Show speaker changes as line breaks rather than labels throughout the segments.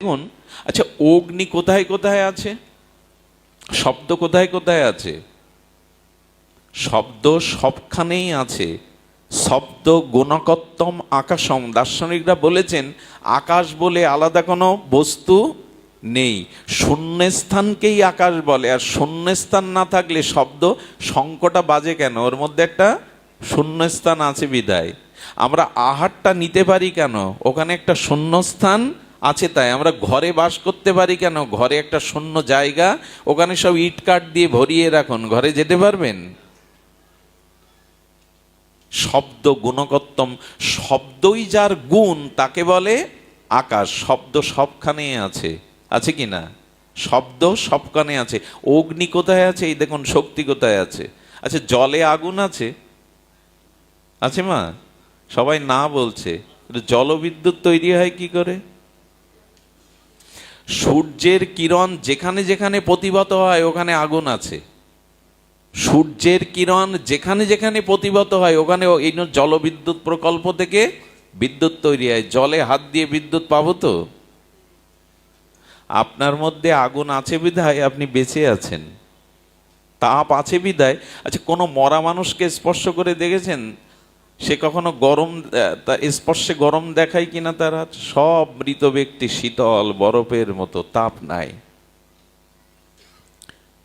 দেখুন, আচ্ছা, অগ্নি কোথায় কোথায় আছে? শব্দ কোথায় কোথায় আছে? শব্দ সবখানেই আছে। শব্দ গুণকত্তম আকাশম। দার্শনিকরা বলেছেন আকাশ বলে আলাদা কোনো বস্তু নেই, শূন্যস্থানকেই আকাশ বলে। আর শূন্যস্থান না থাকলে শব্দ শঙ্কটা বাজে কেন? ওর মধ্যে একটা শূন্যস্থান আছে বিধায়। আমরা আহারটা নিতে পারি কেন? ওখানে একটা শূন্যস্থান আছে। তাই আমরা ঘরে বাস করতে পারি কেন? ঘরে একটা শূন্য জায়গা, ওখানে সব ইট কাঠ দিয়ে ভরিয়ে রাখুন, ঘরে যেতে পারবেন? শব্দ গুণকত্তম, শব্দই যার গুণ তাকে বলে আকাশ। শব্দ সবখানে আছে, আছে কি না? শব্দ সবখানে আছে। অগ্নি কোথায় আছে? এই দেখুন, শক্তি কোথায় আছে? আচ্ছা, জলে আগুন আছে? আছে মা? সবাই না বলছে। জলবিদ্যুৎ তৈরি হয় কি করে? সূর্যের কিরণ যেখানে যেখানে প্রতিভাত হয় ওখানে আগুন আছে। সূর্যের কিরণ যেখানে যেখানে প্রতিভাত হয় ওখানে এই জলবিদ্যুৎ প্রকল্প থেকে বিদ্যুৎ তৈরি হয়। জলে হাত দিয়ে বিদ্যুৎ পাবো তো? আপনার মধ্যে আগুন আছে বিধায় আপনি বেঁচে আছেন, তাপ আছে বিধায়। আচ্ছা, কোনো মরা মানুষকে স্পর্শ করে দেখেছেন? সে কখনো গরম, স্পর্শে গরম দেখায় কিনা? তারা সব মৃত ব্যক্তি শীতল বরফের মতো, তাপ নাই।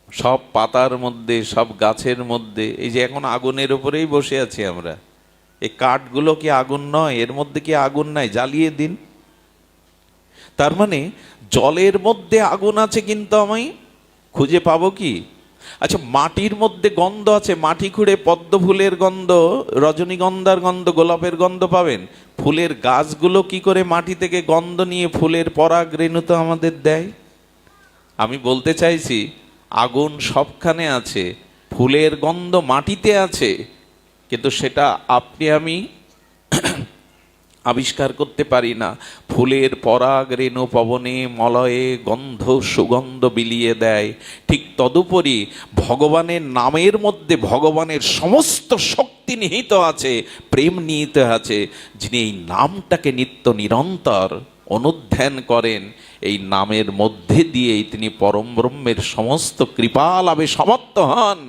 সব পাতার মধ্যে, সব গাছের মধ্যে, এই যে এখন আগুনের উপরেই বসে আছি আমরা, এই কাঠগুলো কি আগুন নয়? এর মধ্যে কি আগুন নাই? জ্বালিয়ে দিন। তার মানে জলের মধ্যে আগুন আছে, কিন্তু আমি খুঁজে পাবো কি? আচ্ছা, মাটির মধ্যে গন্ধ আছে। মাটি খুঁড়ে পদ্ম ফুলের গন্ধ, রজনীগন্ধার গন্ধ, গোলাপের গন্ধ পাবেন। ফুলের গাছগুলো কি করে মাটি থেকে গন্ধ নিয়ে ফুলের পরাগ রেণু তো আমাদের দেয়। আমি বলতে চাইছি, আগুন সবখানে আছে, ফুলের গন্ধ মাটিতে আছে, কিন্তু সেটা আপনি আমি আবিষ্কার করতে পারি না। ফুলের পরাগ রেণু পবনে মলয়ে গন্ধ সুগন্ধ বিলিয়ে দেয়। ঠিক তদুপরি ভগবানের নামের মধ্যে ভগবানের সমস্ত শক্তি নিহিত আছে, প্রেম নিহিত আছে। যিনি এই নামটাকে নিত্য নিরন্তর অনুধ্যান করেন, এই নামের মধ্যে দিয়েই তিনি পরম ব্রহ্মের সমস্ত কৃপা লাভে সমর্থ হন।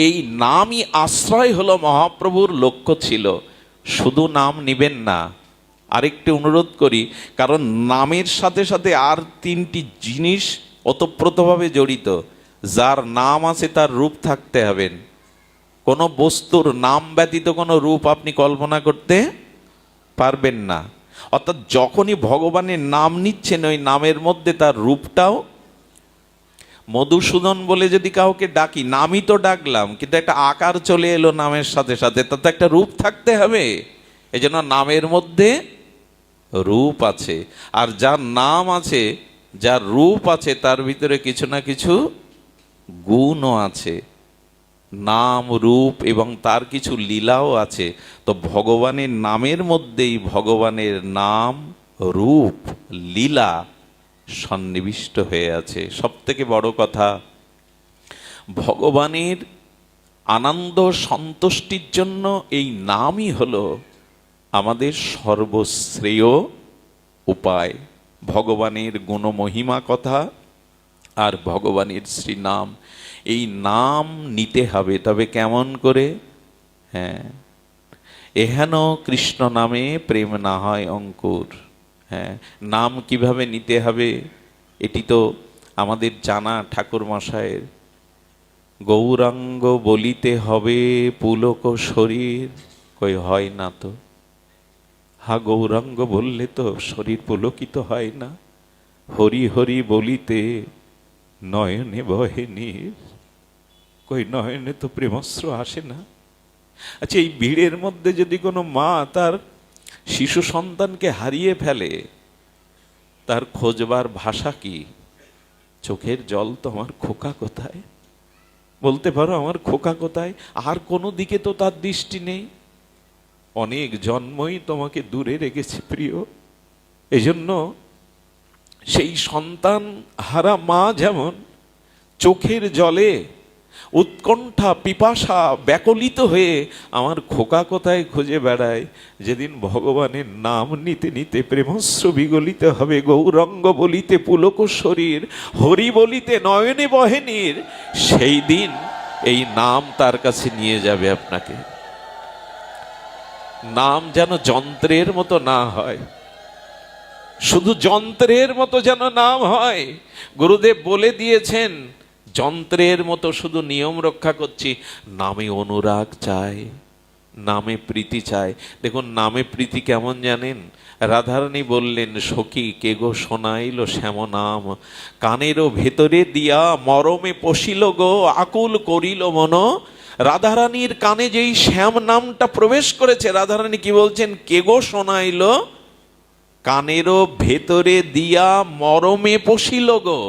এই নামই আশ্রয় হলো মহাপ্রভুর লক্ষ্য ছিল। শুধু নাম নিবেন না, আরেকটি অনুরোধ করি, কারণ নামের সাথে সাথে আর তিনটি জিনিস ওতপ্রোতভাবে জড়িত। যার নাম আছে তার রূপ থাকতে হবে। কোনো বস্তুর নাম ব্যতীত কোনো রূপ আপনি কল্পনা করতে পারবেন না। অর্থাৎ যখনই ভগবানের নাম নিচ্ছেন, ওই নামের মধ্যে তার রূপটাও। মধুসূদন বলে যদি কাউকে ডাকি, নামই তো ডাকলাম, কিন্তু একটা আকার চলে এলো নামের সাথে সাথে, তাতে একটা রূপ থাকতে হবে। এই জন্য নামের মধ্যে রূপ আছে। আর যার নাম আছে, যার রূপ আছে, তার ভিতরে কিছু না কিছু গুণও আছে। নাম, রূপ এবং তার কিছু লীলাও আছে। তো ভগবানের নামের মধ্যেই ভগবানের নাম, রূপ, লীলা সন্নিবিষ্ট হয়ে আছে। সব থেকে বড় কথা, ভগবানের আনন্দ সন্তুষ্টির জন্য এই নামই হলো আমাদের সর্বশ্রেয় উপায়। ভগবানের গুণমহিমা কথা আর ভগবানের শ্রীনাম, এই নাম নিতে হবে। তবে কেমন করে? হ্যাঁ, এহেন কৃষ্ণ নামে প্রেম না হয় অঙ্কুর। হ্যাঁ, নাম কিভাবে নিতে হবে এটি তো আমাদের জানা। ঠাকুর মশায়ের গৌরাঙ্গ বলিতে হবে পুলক শরীর, কই হয় না তো। হা, গৌরাঙ্গ বললে তো শরীর পুলকিত হয় না। হরি হরি বলিতে নয়নে বহে নীর, কই নয়নে তো প্রেমস্র আসে না। আচ্ছা, এই ভিড়ের মধ্যে যদি কোনো মা তার শিশু সন্তানকে হারিয়ে ফেলে, তার খোঁজবার ভাষা কি? চোখের জল তো আমার খোকা কোথায়, বলতে পারো আমার খোকা কোথায়? আর কোনো দিকে তো তার দৃষ্টি নেই। অনেক জন্মই তোমাকে দূরে রেখেছে প্রিয়। এজন্য সেই সন্তান হারা মা যেমন চোখের জলে উৎকণ্ঠা পিপাসা ব্যাকুলিত হয়ে আমার খোকা কোথায় খুঁজে বেড়ায়। যেদিন ভগবানের নাম নিতে নিতে প্রেমস্র বিগলিত হবে, গৌরঙ্গ বলিতে পুলক শরীর, হরি বলিতে নয়নে বহেনীর, সেই দিন এই নাম তার কাছে নিয়ে যাবে আপনাকে। নাম যেন যন্ত্রের মতো না হয়, শুধু যন্ত্রের মতো যেন নাম হয়। গুরুদেব বলে দিয়েছেন, যন্ত্রের মতো শুধু নিয়ম রক্ষা করছি, নামে অনুরাগ চাই, নামে প্রীতি চাই। দেখুন নামে প্রীতি কেমন জানেন? রাধারানী বললেন, সখী কে গো শোনাইল শ্যাম নাম, কানেরও ভেতরে দিয়া মরমে পশিল গো, আকুল করিল মন। রাধারানীর কানে যেই শ্যাম নামটা প্রবেশ করেছে, রাধারানী কি বলছেন? কে গো শোনাইল, কানেরও ভেতরে দিয়া মরমে পশিল গো,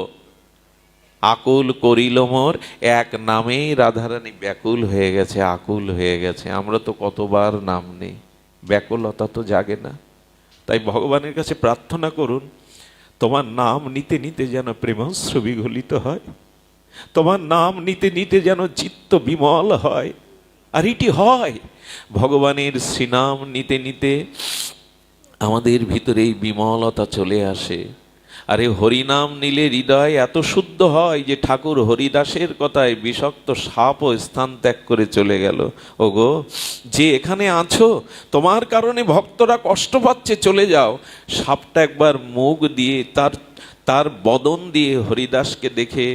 আকুল করিল মোর। এক নামেই রাধারানী ব্যাকুল হয়ে গেছে, আকুল হয়ে গেছে। আমরা তো কতবার নাম নেই, ব্যাকুলতা তো জাগে না। তাই ভগবানের কাছে প্রার্থনা করুন, তোমার নাম নিতে নিতে যেন প্রেমস্র বিগলিত হয়, তোমার নাম নিতে নিতে যেন চিত্ত বিমল হয়। আর এটি হয় ভগবানের শ্রীনাম নিতে নিতে আমাদের ভিতরে এই বিমলতা চলে আসে। আরে হরিনাম নিলে হৃদয় এত শুদ্ধ হয় যে ঠাকুর হরিদাসের কথায় বিষাক্ত সাপও স্থান ত্যাগ করে চলে গেল। ওগো, যে এখানে আছো, তোমার কারণে ভক্তরা কষ্ট পাচ্ছে, চলে যাও। সাপটা একবার মুখ দিয়ে তার বদন দিয়ে হরিদাসকে দেখে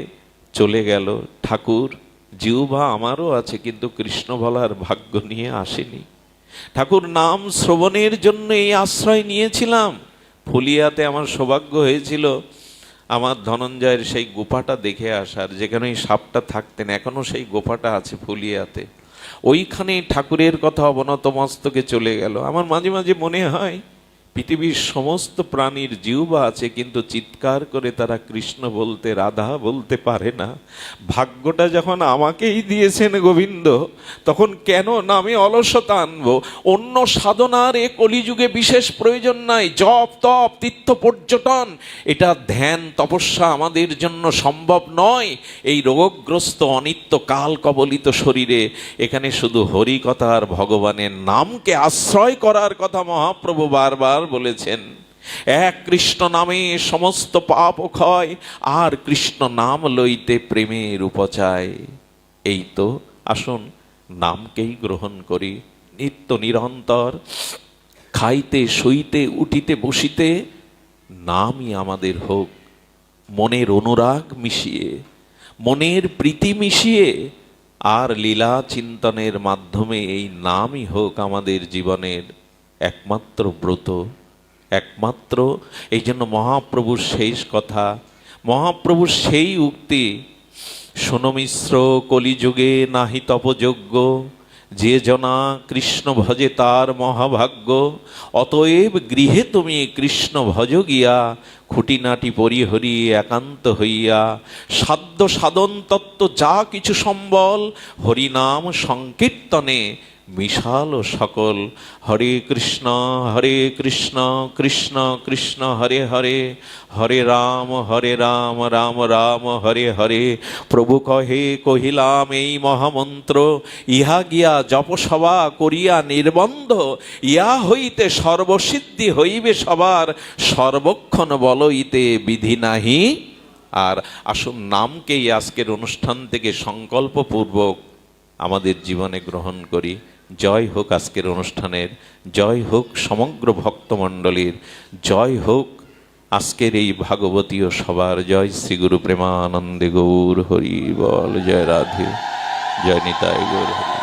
চলে গেল। ঠাকুর, জিহ্বা আমারও আছে, কিন্তু কৃষ্ণ বলার ভাগ্য নিয়ে আসেনি। ঠাকুর নাম শ্রবণের জন্য এই আশ্রয় নিয়েছিলাম। ফুলিয়াতে আমার সৌভাগ্য হয়েছিল আমার ধনঞ্জয়ের সেই গোপাটা দেখে আসার, যেখানে ওই সাপটা থাকতেন। এখনো সেই গোপাটা আছে ফুলিয়াতে। ওইখানে ঠাকুরের কথা অবনত মস্তকে চলে গেল। আমার মাঝে মাঝে মনে হয় পৃথিবীর সমস্ত প্রাণীর জিহ্বা আছে, কিন্তু চিৎকার করে তারা কৃষ্ণ বলতে, রাধা বলতে পারে না। ভাগ্যটা যখন আমাকেই দিয়েছেন গোবিন্দ, তখন কেন নামে অলসতা আনবো? অন্য সাধনার এ কলিযুগে বিশেষ প্রয়োজন নাই। জপ তপ তীর্থ পর্যটন, এটা ধ্যান তপস্যা আমাদের জন্য সম্ভব নয়। এই রোগগ্রস্ত অনিত্য কাল কবলিত শরীরে এখানে শুধু হরি কথা আর ভগবানের নামকে আশ্রয় করার কথা মহাপ্রভু বারবার বলেছেন। এক কৃষ্ণ নামে সমস্ত পাপ ক্ষয়, আর কৃষ্ণ নাম লইতে প্রেমের উপচায়। এই তো, আসুন নামকেই গ্রহণ করি নিত্য নিরন্তর। খাইতে শুইতে উঠিতে বসিতে নামই আমাদের হোক। মনের অনুরাগ মিশিয়ে, মনের প্রীতি মিশিয়ে, আর লীলা চিন্তনের মাধ্যমে এই নামই হোক আমাদের জীবনের একমাত্র ব্রত, একমাত্র। এই জন্য মহাপ্রভুর শেষ কথা, মহাপ্রভুর সেই উক্তি, শোনো মিশ্র কলিযুগে নাহি তপযোগ্য, যে জনা কৃষ্ণ ভজে তার মহাভাগ্য। অতএব গৃহে তুমি কৃষ্ণ ভজ গিয়া, খুঁটিনাটি পরিহরি একান্ত হইয়া। সাধ্য সাধন তত্ত্ব যা কিছু সম্বল, হরিনাম সংকীর্তনে মিশাল সকল। হরে কৃষ্ণ কৃষ্ণ কৃষ্ণ হরে হরে, হরে রাম রাম রাম হরে হরে। প্রভু কহে কহিলাম এই মহামন্ত্র, ইহা গিয়া জপসভা করিয়া নির্বন্ধ। ইহা হইতে সর্বসিদ্ধি হইবে সবার, সর্বক্ষণ বলইতে বিধি নাহি। আর আসুন নামকেই আজকের অনুষ্ঠান থেকে সংকল্পপূর্বক আমাদের জীবনে গ্রহণ করি। জয় হোক আজকের অনুষ্ঠানের, জয় হোক সমগ্র ভক্তমণ্ডলীর, জয় হোক আজকের এই ভাগবতীয় সবার। জয় শ্রী গুরু প্রেমানন্দে গৌর হরি বল। জয় রাধে, জয় নিতাই গৌর হরি।